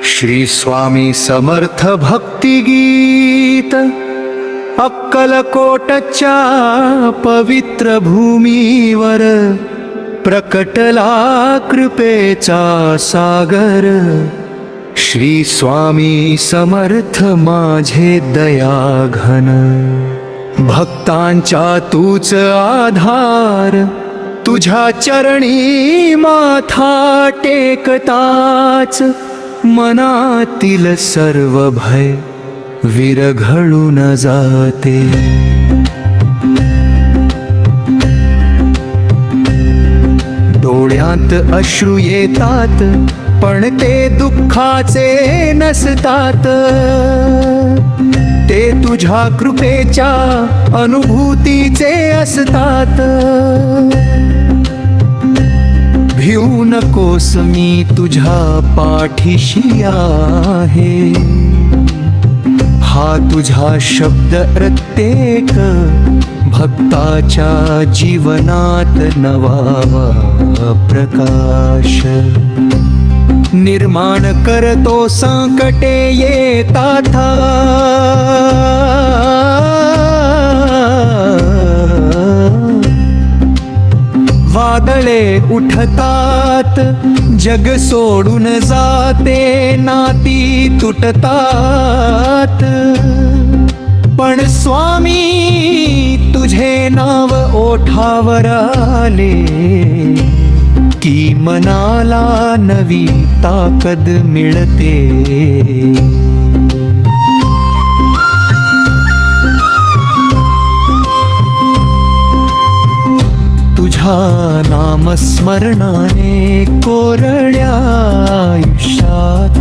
श्री स्वामी समर्थ भक्ती गीत अक्कलकोटच्या पवित्र भूमीवर प्रकटला कृपेचा सागर। श्री स्वामी समर्थ माझे दयाघन, भक्तांच्या तूच आधार। तुझ्या चरणी माथा टेकताच मनातील सर्व भय विरघळून जाते। डोळ्यात अश्रू येतात पण ते दुःखाचे नसतात, ते तुझ्या कृपेच्या अनुभूतीचे असतात। भिऊ नकोस, मी तुझ्या पाठीशी आहे। हा तुझा शब्द प्रत्येक भक्ताच्या जीवनात नवा प्रकाश निर्माण करतो। संकटे येतात वादळे उठतात, जग सोडून जाते, नाती तुटतात। पण स्वामी तुझे नाव ओठावर आले की मनाला नवी ताकद मिळते। तुझ्या नामस्मरणाने कोरड्या आयुष्यात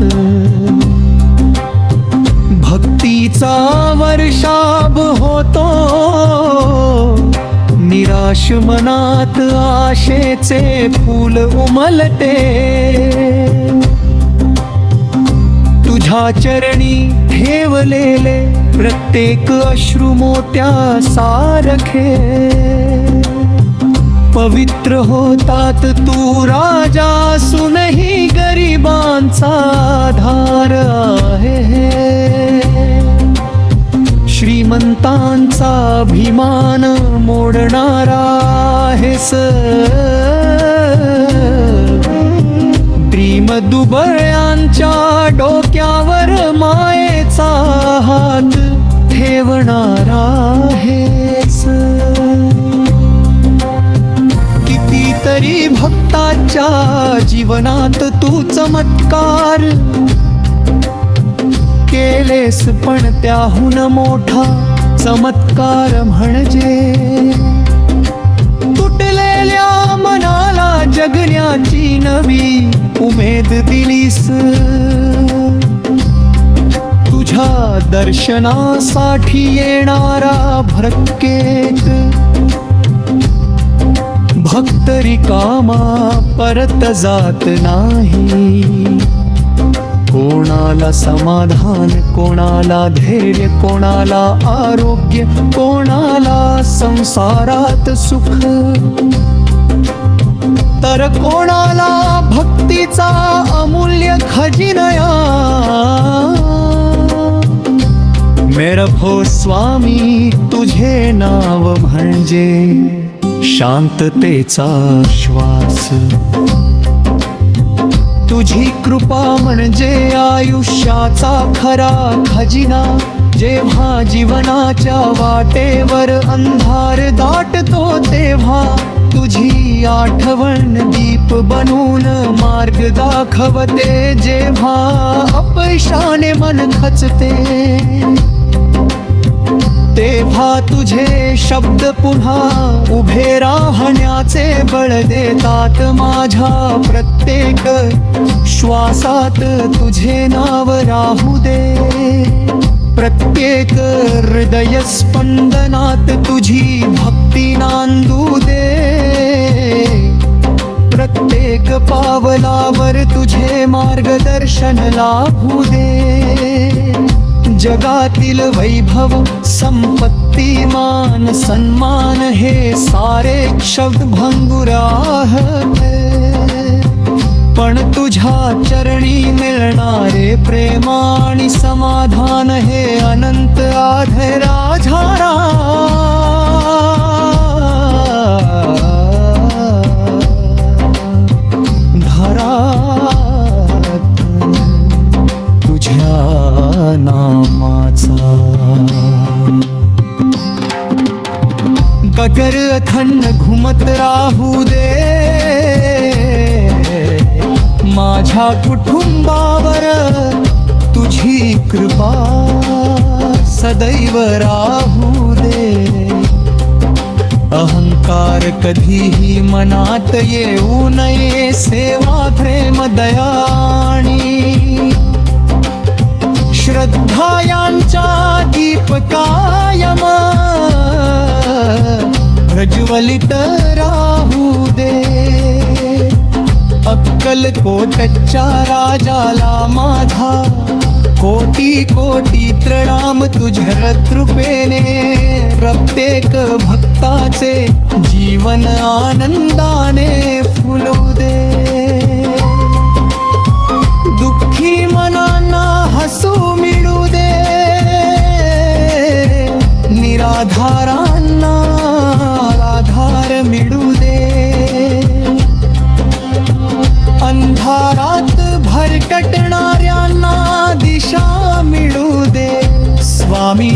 भक्तीचा वर्षाव होतो। निराश मनात आशेचे फूल उमलते। तुझ्या चरणी ठेवलेले प्रत्येक अश्रू मोत्या सारखे पवित्र होतात। तू राजा असूनही गरिबांचा आधार आहे। श्रीमंतांचा अभिमान मोडणारा आहेस। प्रेम दुबळ्यांच्या डोक्यावर मायेचा हात ठेवणारा आहेस। कितीतरी भक्ताच्या जीवनात तू चमत्कार केलेस, पण त्याहून मोठा चमत्कार म्हणजे तुटलेल्या मनाला जगण्याची नवी उमेद दिलीस। तुझ्या दर्शनासाठी येणारा भरकेत भक्त रिकामा परत जात नाही। कोणाला समाधान, कोणाला धैर्य, कोणाला आरोग्य, कोणाला संसारात सुख, तर कोणाला भक्तीचा अमूल्य खजिनया। मेरा भो स्वामी तुझे नाव म्हणजे शांततेचा श्वास। तुझी कृपा म्हणजे आयुष्याचा खरा खजिना। जेव्हा जीवनाच्या वाटेवर अंधार दाटतो तेव्हा तुझी आठवण दीप बनून मार्ग दाखवते। जेव्हा अपयशाने मन खचते तेव्हा तुझे शब्द पुन्हा उभे राहण्याचे बळ देतात। माझ्या प्रत्येक श्वासात तुझे नाव राहू दे। प्रत्येक हृदय स्पंदनात तुझी भक्ती नांदू दे। प्रत्येक पावलावर तुझे मार्गदर्शन लाभू दे। जगातील वैभव, संपत्ती, मान, सन्मान हे सारे शब्द भंगुराह है। पण तुझ्या चरणी मिळणारे प्रेम आणि समाधान हे अनंत आधारा धरात तुझ्या नामाचा गगर थंड घुमत राहू दे माझ्या कुटुंबावर तुझी कृपा सदैव राहू दे अहंकार कधीही मनात येऊ नये सेवा प्रेम दयाणी श्रद्धा यांच्या दीप कायम प्रज्वलित राहू दे अक्कलकोटच्या राजाला माझा कोटी कोटी प्रणाम तुझ्या कृपेने प्रत्येक भक्ताचे जीवन आनंदाने फुलू दे दुःखी मनांना हसू मिळू दे निराधारांना आधार मिळू दे अंधारात भरकटणाऱ्यांना दिशा मिळू दे स्वामी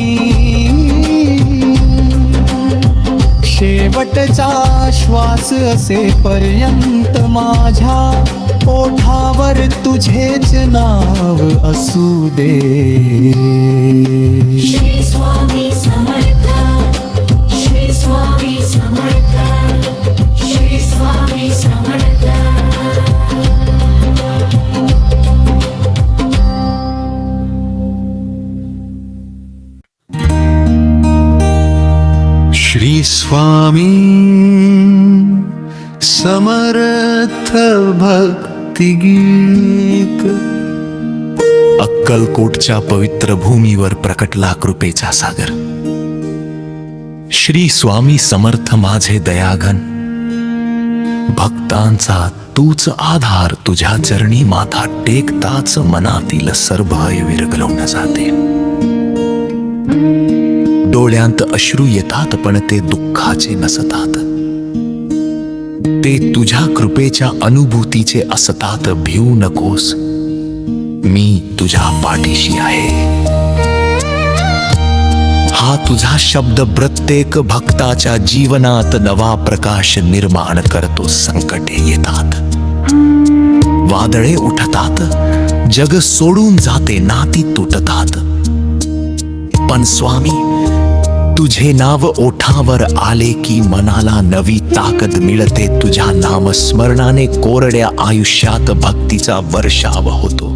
शेवटचा श्वास असेपर्यंत माझ्या ओठावर तुझेच नाव असू दे श्री स्वामी समर्थ श्री स्वामी समर्थ श्री स्वामी समर्थ श्री स्वामी समर्थ भक्तिगीत अक्कलकोटच्या पवित्र भूमीवर प्रकटला कृपेचा सागर श्री स्वामी समर्थ माझे दयाघन भक्तांचा तूच आधार तुझ्या चरणी माथा टेकताच मनातील सर्व भय विरघळून जाते डोळ्यांत अश्रू येतात पण ते दुःखाचे नसतात ते तुझ्या कृपेच्या अनुभूतीचे असतात भिवू नकोस मी तुझ्या पाठीशी आहे हा तुझा शब्द प्रत्येक भक्ताच्या जीवनात नवा प्रकाश निर्माण करतो संकटे येतात वादळे उठतात जग सोडून जाते नाती तुटतात पण स्वामी तुझे नाव ओठावर आले की मनाला नवी ताकद मिळते तुझ्या नामस्मरणाने कोरड्या आयुष्यात भक्तीचा वर्षाव होतो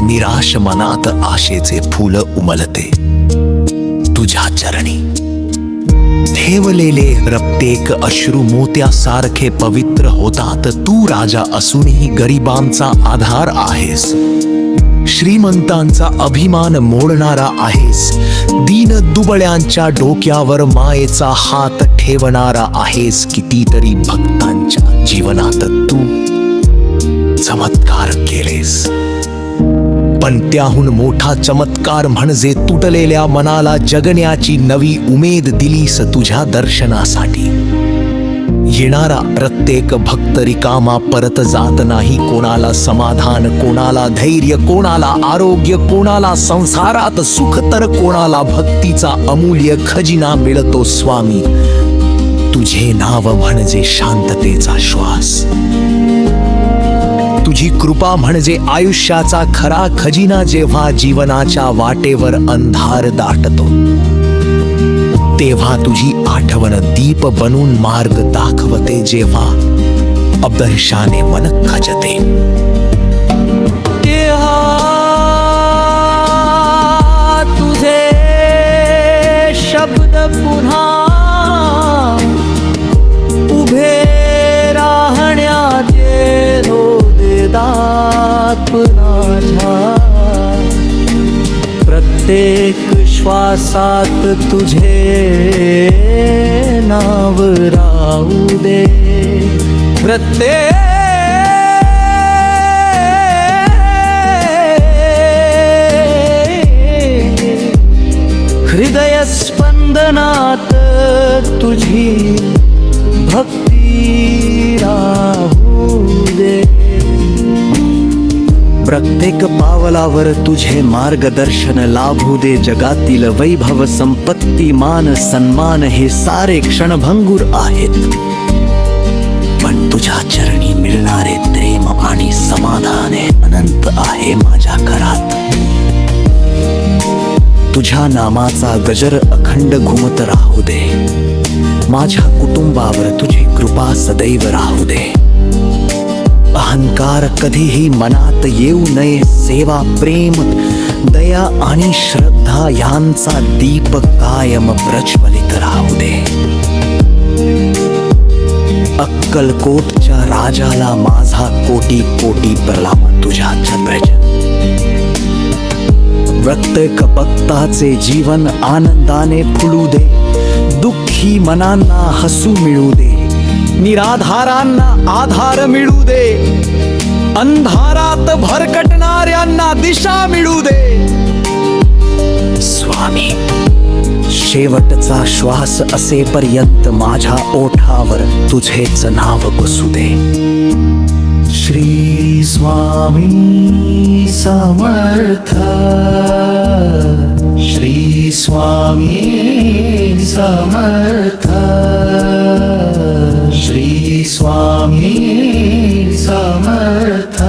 निराश मनात आशेचे फूल उमलते तुझ्या चरणी ठेवलेले प्रत्येक अश्रू मोत्यासारखे पवित्र होतात तू राजा असूनही गरिबांचा आधार आहेस श्रीमंतांचा अभिमान मोडणारा आहेस दीन दुबळ्यांच्या डोक्यावर मायेचा हात ठेवणारा आहेस कितीतरी भक्तांच्या जीवनात तू चमत्कार केलेस पण त्याहून मोठा चमत्कार म्हणजे तुटलेल्या मनाला जगण्याची नवी उमेद दिलीस तुझ्या दर्शनासाठी येणारा प्रत्येक भक्त रिकामा परत जात नाही कोणाला समाधान कोणाला धैर्य कोणाला आरोग्य कोणाला संसारात सुख तर कोणाला भक्तीचा अमूल्य खजिना मिळतो स्वामी तुझे नाव म्हणजे शांततेचा श्वास तुझी कृपा म्हणजे आयुष्याचा खरा खजिना जेव्हा जीवनाच्या वाटेवर अंधार दाटतो तेव्हा तुझी आठवण दीप बनून मार्ग दाखवते जेव्हा अपदर्शाने मन खचते तेव्हा तुझे शब्द पुन्हा उभे राहण्याचे देतात माझ्या प्रत्येक श्वासात तुझे नाव राहू दे प्रत्येक तुझी भक्ती राहू दे. प्रत्येक पावलावर तुझे मार्गदर्शन लाभू दे. जगातील वैभव संपत्ती मान सन्मान हे सारे क्षणभंगूर आहेत, पण तुझ्या चरणी मिळणारे प्रेम आणि समाधान हे अनंत आहे माझ्या घरात. तुझ्या नामाचा गजर अखंड घुमत राहू दे. माझ्या कुटुंबावर तुझी कृपा सदैव राहू दे. अहंकार कधीही मनात येऊ नये. सेवा, प्रेम, दया आणि श्रद्धा यांचा दीप कायम प्रज्वलित राहू दे. अक्कलकोटच्या राजाला माझा कोटी कोटी प्रणाम तुझ्या छत्रज. प्रत्येक भक्ताचे जीवन आनंदाने फुलू दे. दुःखी मनांना हसू मिळू दे. निराधारांना आधार मिळू दे. अंधारात भरकटणाऱ्यांना दिशा मिळू दे. स्वामी, शेवटचा श्वास असेपर्यंत माझ्या ओठावर तुझेच नाव बसू दे. श्री स्वामी समर्थ. श्री स्वामी समर्थ. श्री स्वामी समर्थ.